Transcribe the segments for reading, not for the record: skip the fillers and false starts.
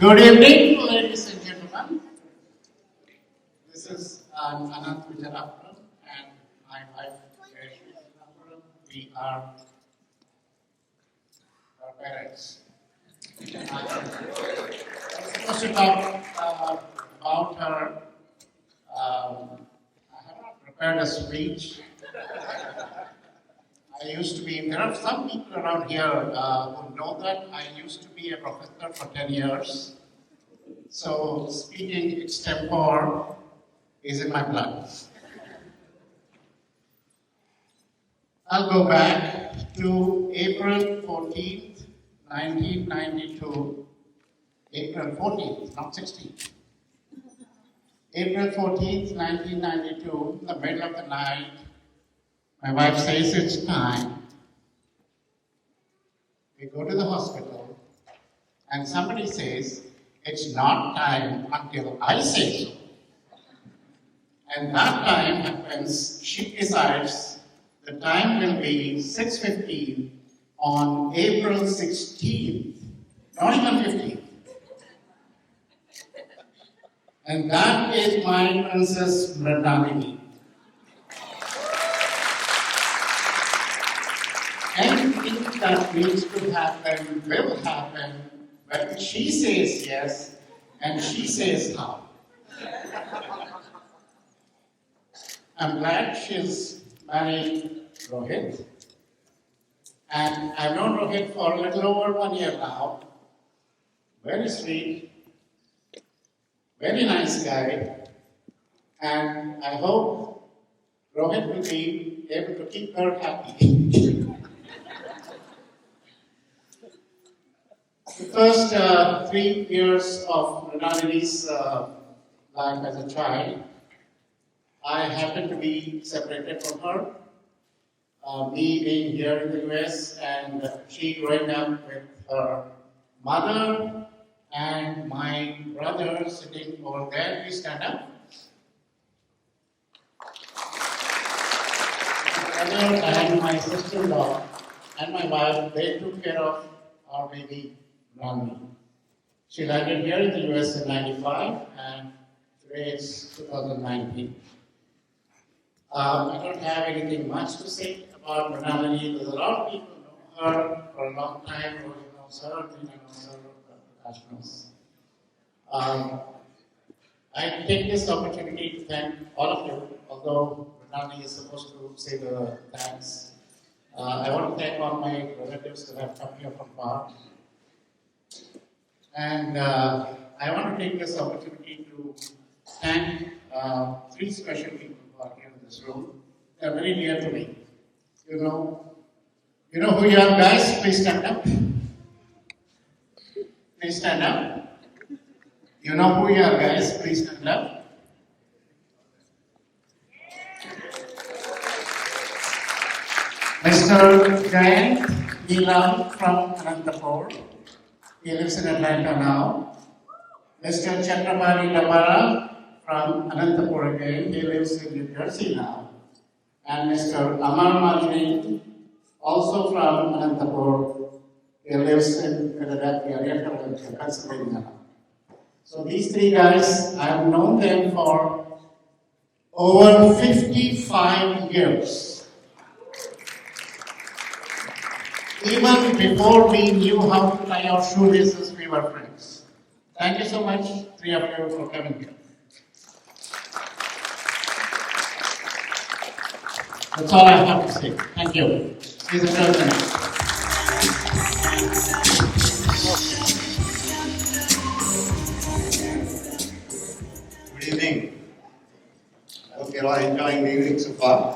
Good evening, ladies and gentlemen. This is Anant Vijayappuram and my wife, Jayashree Vijayappuram. We are our parents. I'm supposed to talk about her. I have not prepared a speech. There are some people around here who know that I used to be a professor for 10 years. So speaking extempore is in my blood. I'll go back to April 14th, 1992. April 14th, not 16th. April 14th, 1992, in the middle of the night, my wife says it's time. We go to the hospital, and somebody says, it's not time until I say so. And that time happens, she decides the time will be 6:15 on April 16th, not even 15th. And that is my Princess Mridalini. Anything that needs to happen will happen when she says yes and she says how. I'm glad she's married Rohit. And I've known Rohit for a little over 1 year now. Very sweet, very nice guy. And I hope Rohit will be able to keep her happy. The first 3 years of Mridalini's life as a child, I happened to be separated from her. Me being here in the US and she growing up with her mother and my brother sitting over there. Please stand up. My brother and my sister-in-law and my wife, they took care of our baby. She landed here in the US in 95 and today it's 2019. I don't have anything much to say about Mridalini. There's a lot of people know her for a long time. Rohit knows her, Tina knows her, Prakash knows. I take this opportunity to thank all of you, although Mridalini is supposed to say the thanks. I want to thank all my relatives that have come here from far. And I want to take this opportunity to thank 3 special people who are here in this room. They are very dear to me. You know who you are, guys? Please stand up. Please stand up. You know who you are, guys? Please stand up. Mr. Jayant Neelam from Anantapur. He lives in Atlanta now. Mr. Chakrabarti Dabara from Anantapur again. He lives in New Jersey now. And Mr. Amar Madhuri, also from Anantapur. He lives in Philadelphia, Pennsylvania. So these 3 guys, I have known them for over 55 years. Even before we knew how to tie our shoelaces, we were friends. Thank you so much, 3 of you, for coming here. That's all I have to say. Thank you. Please enjoy the night. Good evening. I hope you're all enjoying the evening so far.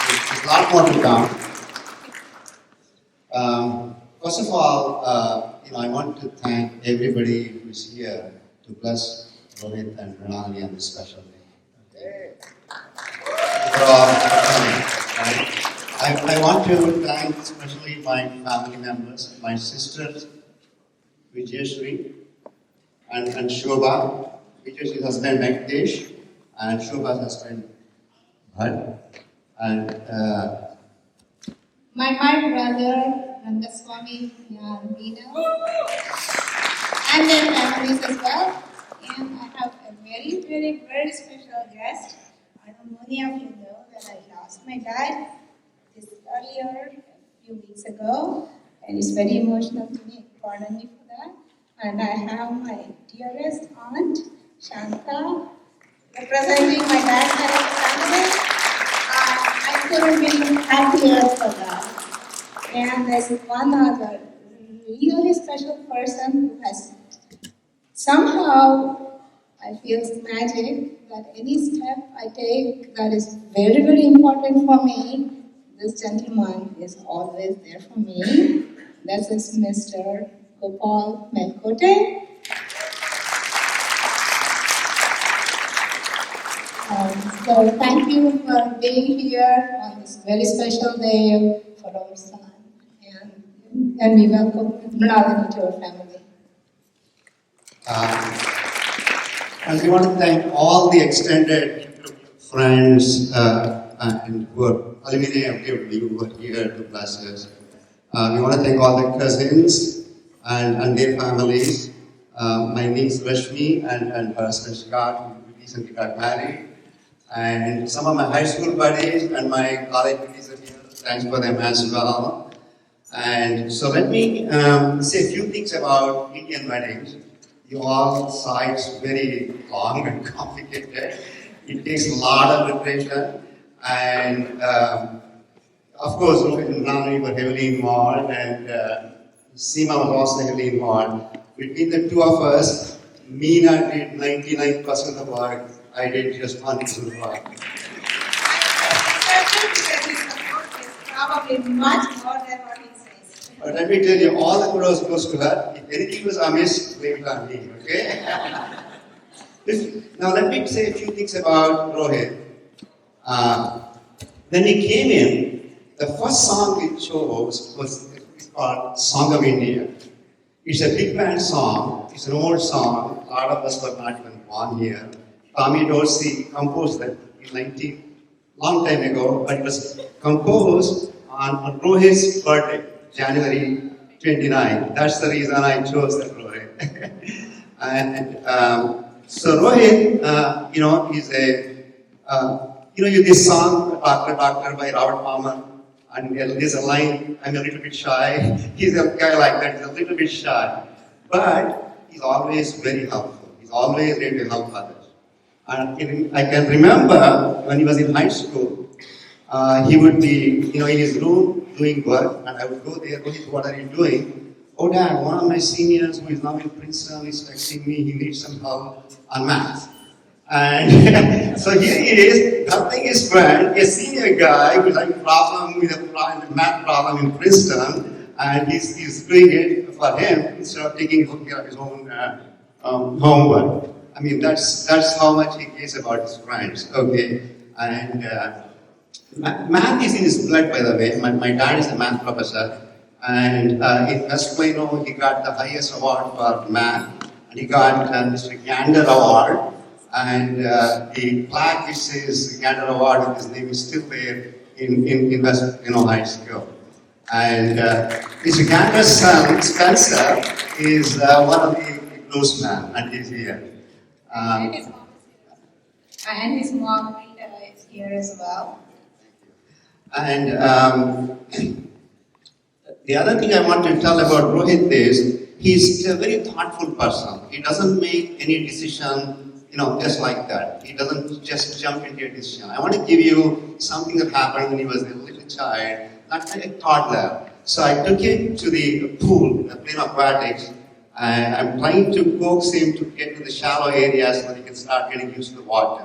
There's a lot more to come. First of all, I want to thank everybody who's here to bless Rohit and Mridalini on this special day. Okay. I want to thank especially my family members, my sisters, Vijayashree and Shobha, Vijayashree's husband Venkatesh, and Shobha's husband Bhatt, and my brother Rangaswamy and Veena, and their families as well. And I have a very, very, very special guest. I know many of you know that I lost my dad this earlier, a few weeks ago, and it's very emotional to me. Pardon me for that. And I have my dearest aunt, Shanta, representing my dad's side of the family. I couldn't be happier for that. And there's one other really special person who has somehow, I feel magic that any step I take that is very, very important for me, this gentleman is always there for me. This is Mr. Gopal Melkote. So thank you for being here on this very special day for our son. And we welcome Mrinalini to our family. And we want to thank all the extended friends and who are alumni of DFW who are here to bless us. We want to thank all the cousins and their families. My niece Rashmi and her husband Scott, who recently got married. And some of my high school buddies and my college buddies are here. Thanks for them as well. And so let me say a few things about Indian weddings. You all saw it's very long and complicated. It takes a lot of preparation. And of course, Rohit and Ramani were heavily involved, and Seema was also heavily involved. Between the two of us, Meena did 99% of the work. I did just 1% of the work. Probably much more than what he says. But let me tell you, all the kudos goes to her. If anything was amiss, blame it on me, okay? Now let me say a few things about Rohit. When he came in, the first song he chose was called Song of India. It's a big band song. It's an old song. A lot of us were not even born here. Tommy Dorsey composed that in long time ago, but it was composed on Rohit's birthday, January 29. That's the reason I chose that Rohit. And so Rohit, is this song, Doctor, Doctor by Robert Palmer, and there's a line, I'm a little bit shy. He's a guy like that, he's a little bit shy. But he's always very helpful. He's always ready to help others. And I can remember when he was in high school, he would be, in his room doing work, and I would go there, Rohit, what are you doing? Oh, Dad, one of my seniors who is now in Princeton is texting me, he needs some help on math. And so here he is, helping his friend, a senior guy who's having a problem with a math problem in Princeton, and he's doing it for him instead of taking care of his own homework. I mean, that's how much he cares about his friends, okay? And math is in his blood, by the way. My dad is a math professor, and in West Plano, he got the highest award for math, and he got Mr. Gander Award, and the plaque which says Gander Award with his name is still there in West Plano High School. And Mr. Gander's son, Spencer, is one of the bluesmen, and he's here. And his mom is here. And his mom, Rita, is here as well. And the other thing I want to tell about Rohit is he's a very thoughtful person. He doesn't make any decision, just like that. He doesn't just jump into a decision. I want to give you something that happened when he was a little child, not a toddler. So I took him to the pool, the Plano Aquatics, and I'm trying to coax him to get to the shallow areas so that he can start getting used to the water.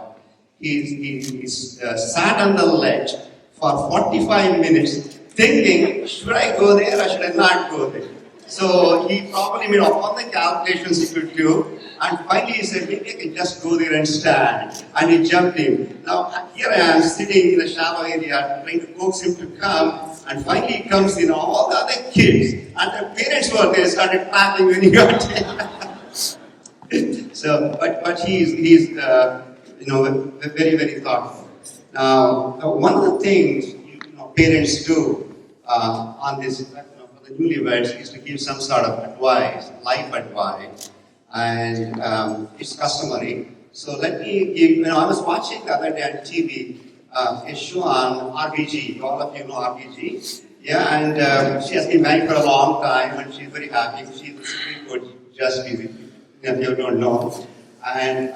He sat on the ledge for 45 minutes thinking, should I go there or should I not go there? So he probably made all the calculations he could do, and finally he said, maybe I can just go there and stand. And he jumped in. Now here I am sitting in a shallow area trying to coax him to come, and finally he comes in, all the other kids and their parents were there, started clapping when he got there. So, but he's very, very thoughtful. Now, one of the things parents do on this, for the newlyweds used to give some sort of advice, life advice, and it's customary. So let me give, I was watching the other day on TV, a show on RBG. All of you know RBG. Yeah, and she has been married for a long time, and she's very happy. She's the Supreme Court justice, if you don't know. And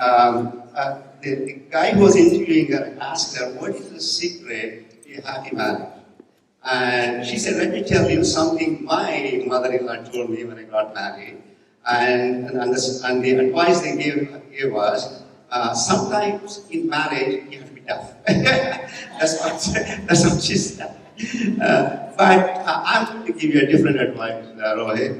the guy who was interviewing her asked her, "What is the secret to a happy marriage?" And she said, "Let me tell you something my mother-in-law told me when I got married." And the advice they gave was, sometimes in marriage you have to be tough. that's what she said. But I'm going to give you a different advice, Rohit.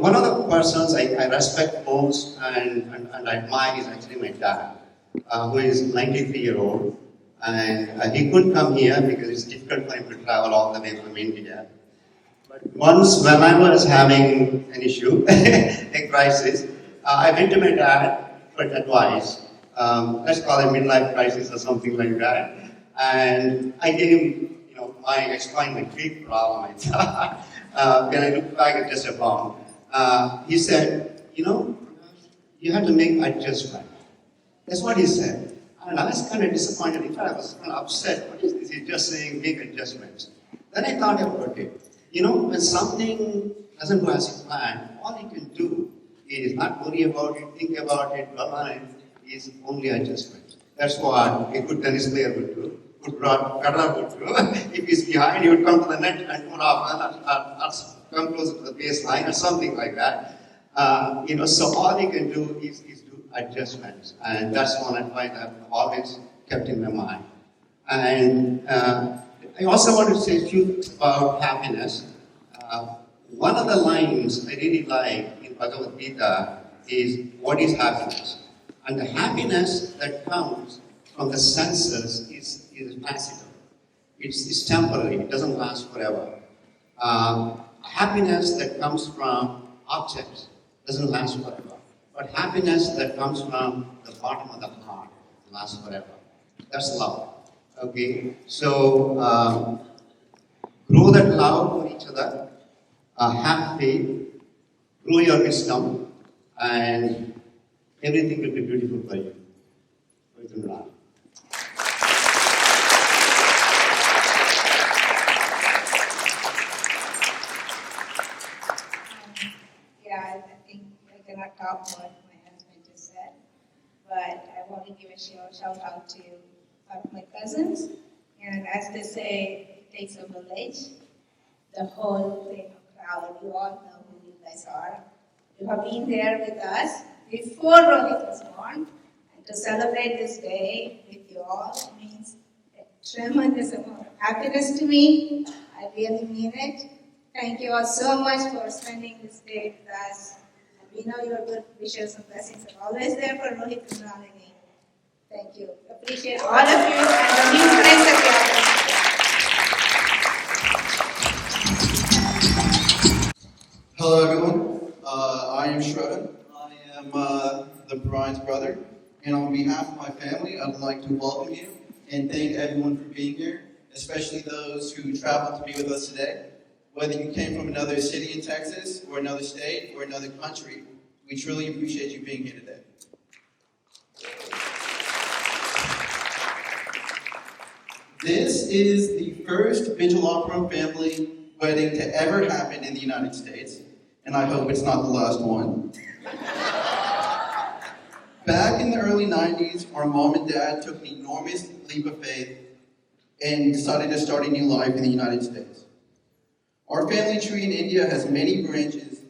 One of the persons I respect most and admire is actually my dad, who is 93-year-old. And he couldn't come here because it's difficult for him to travel all the way from India. But once when I was having an issue, a crisis, I went to my dad for advice. Let's call it midlife crisis or something like that. And I gave him, I explained my big problem. When I look back at just a bomb, he said, you have to make adjustment. That's what he said. And I was kind of disappointed. In fact, I was kind of upset. What is this? He's just saying make adjustments. Then I thought about it. When something doesn't go as you plan, all you can do is not worry about it, think about it, dwell on it, is only adjustment. That's what a good tennis player would do. Good cutter would do. If he's behind, he would come to the net and put off, or come closer to the baseline or something like that. So all you can do is do adjustments. And that's one advice I've always kept in my mind. And I also want to say a few things about happiness. One of the lines I really like in Bhagavad Gita is, what is happiness? And the happiness that comes from the senses is transitory. It's temporary, it doesn't last forever. Happiness that comes from objects doesn't last forever. But happiness that comes from the bottom of the heart lasts forever. That's love. Okay? So, grow that love for each other, have faith, grow your wisdom, and everything will be beautiful for you. I think I cannot top what my husband just said, but I want to give a shout out to my cousins. And as they say, it takes a village. The whole thing, crowd, you all know who you guys are. You have been there with us before Rohit was born. And to celebrate this day with you all means a tremendous amount of happiness to me. I really mean it. Thank you all so much for spending this day with us. And we know your good wishes and blessings are always there for Rohit and Nalini. Thank you. Appreciate all of you and the new friends that you have. Hello everyone, I am Shravan. I am the bride's brother, and on behalf of my family, I'd like to welcome you and thank everyone for being here, especially those who traveled to be with us today. Whether you came from another city in Texas, or another state, or another country, we truly appreciate you being here today. This is the first Vigil Operum family wedding to ever happen in the United States, and I hope it's not the last one. Back in the early 90s, our mom and dad took an enormous leap of faith and decided to start a new life in the United States. Our family tree in India has many branches,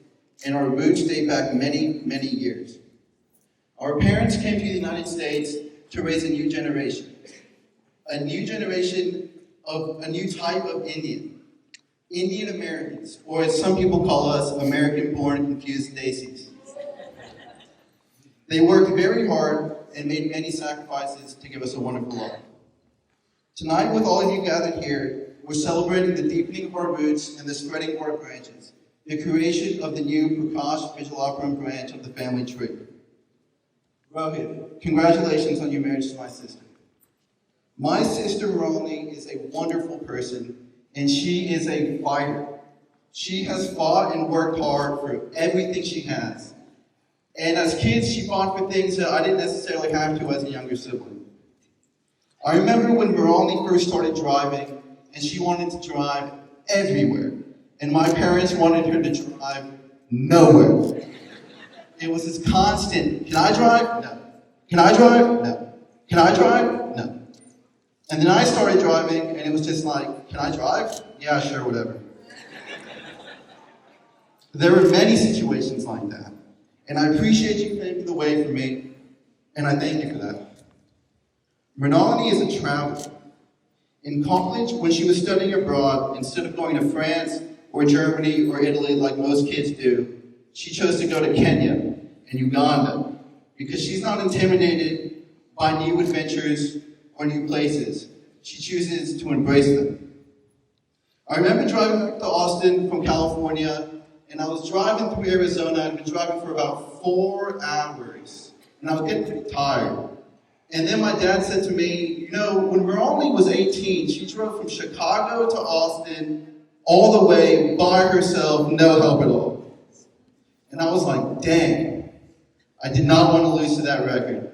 and our roots date back many, many years. Our parents came to the United States to raise a new generation of a new type of Indian Americans, or as some people call us, American-born confused daisies. They worked very hard and made many sacrifices to give us a wonderful life. Tonight, with all of you gathered here, we're celebrating the deepening of our roots and the spreading of our branches, the creation of the new Prakash Vigil Operum branch of the family tree. Rohit, congratulations on your marriage to my sister. My sister Ronnie is a wonderful person, and she is a fighter. She has fought and worked hard for everything she has. And as kids, she fought for things that I didn't necessarily have to as a younger sibling. I remember when Ronnie first started driving, and she wanted to drive everywhere. And my parents wanted her to drive nowhere. It was this constant, can I drive? No. Can I drive? No. Can I drive? No. And then I started driving, and it was just like, can I drive? Yeah, sure, whatever. There were many situations like that. And I appreciate you paving the way for me, and I thank you for that. Mrinalini is a traveler. In college, when she was studying abroad, instead of going to France or Germany or Italy like most kids do, she chose to go to Kenya and Uganda because she's not intimidated by new adventures or new places. She chooses to embrace them. I remember driving back to Austin from California, and I was driving through Arizona. I'd been driving for about 4 hours, and I was getting pretty tired. And then my dad said to me, when Mrinalini was 18, she drove from Chicago to Austin all the way by herself, no help at all. And I was like, dang, I did not want to lose to that record.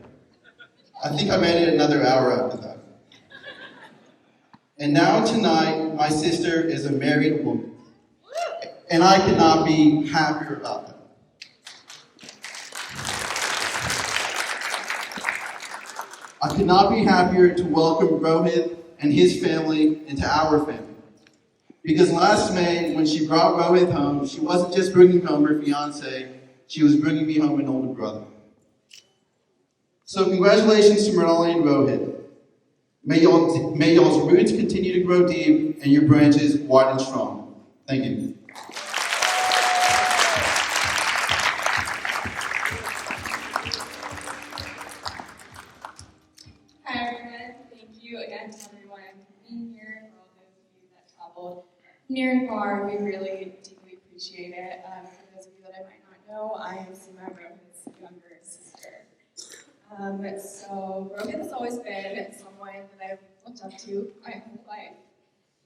I think I made it another hour after that. And now tonight, my sister is a married woman. And I could not be happier about that. I could not be happier to welcome Rohit and his family into our family. Because last May, when she brought Rohit home, she wasn't just bringing home her fiance, she was bringing me home an older brother. So congratulations to Mrinalini and Rohit. May y'all's roots continue to grow deep and your branches wide and strong. Thank you. Hi everyone, thank you again to everyone for being here, for all those of you that traveled near and far. We really deeply appreciate it. For those of you that I might not know, I am Seema, Rohit's younger sister. So Rohit has always been someone that I've looked up to my whole life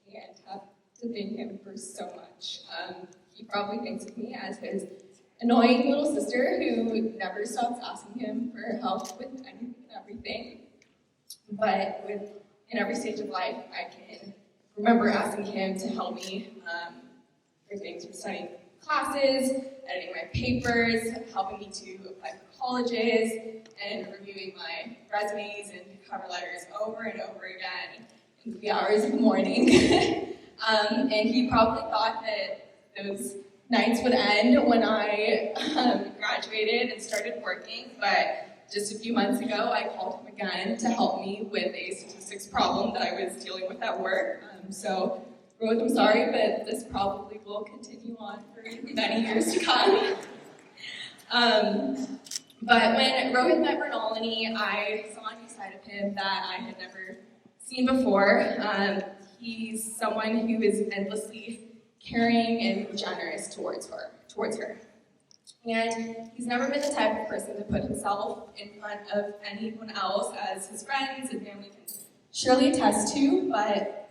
and have to thank him for so much. He probably thinks of me as his annoying little sister who never stops asking him for help with anything and everything. But in every stage of life, I can remember asking him to help me for things from studying classes, editing my papers, helping me to apply for colleges, and reviewing my resumes and cover letters over and over again in the wee hours of the morning. And he probably thought that those nights would end when I graduated and started working, but just a few months ago, I called him again to help me with a statistics problem that I was dealing with at work. So, Rohit, I'm sorry, but this probably will continue on for many years to come. But when Rohit met Mrinalini, I saw a new side of him that I had never seen before. He's someone who is endlessly caring and generous towards her. And he's never been the type of person to put himself in front of anyone else, as his friends and family can surely attest to, but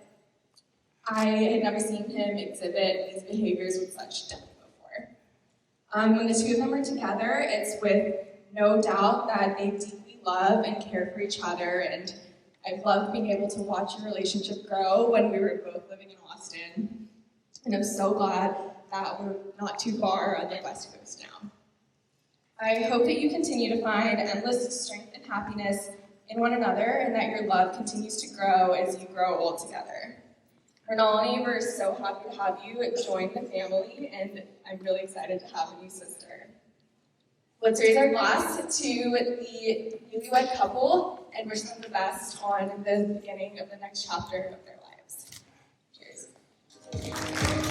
I had never seen him exhibit his behaviors with such depth before. When the two of them are together, it's with no doubt that they deeply love and care for each other, and I've loved being able to watch your relationship grow when we were both living in Austin. And I'm so glad that we're not too far on the West Coast now. I hope that you continue to find endless strength and happiness in one another, and that your love continues to grow as you grow old together. Mrinalini, we're so happy to have you join the family, and I'm really excited to have a new sister. Let's raise our glass to the newlywed couple and wish them the best on the beginning of the next chapter of their lives. Cheers.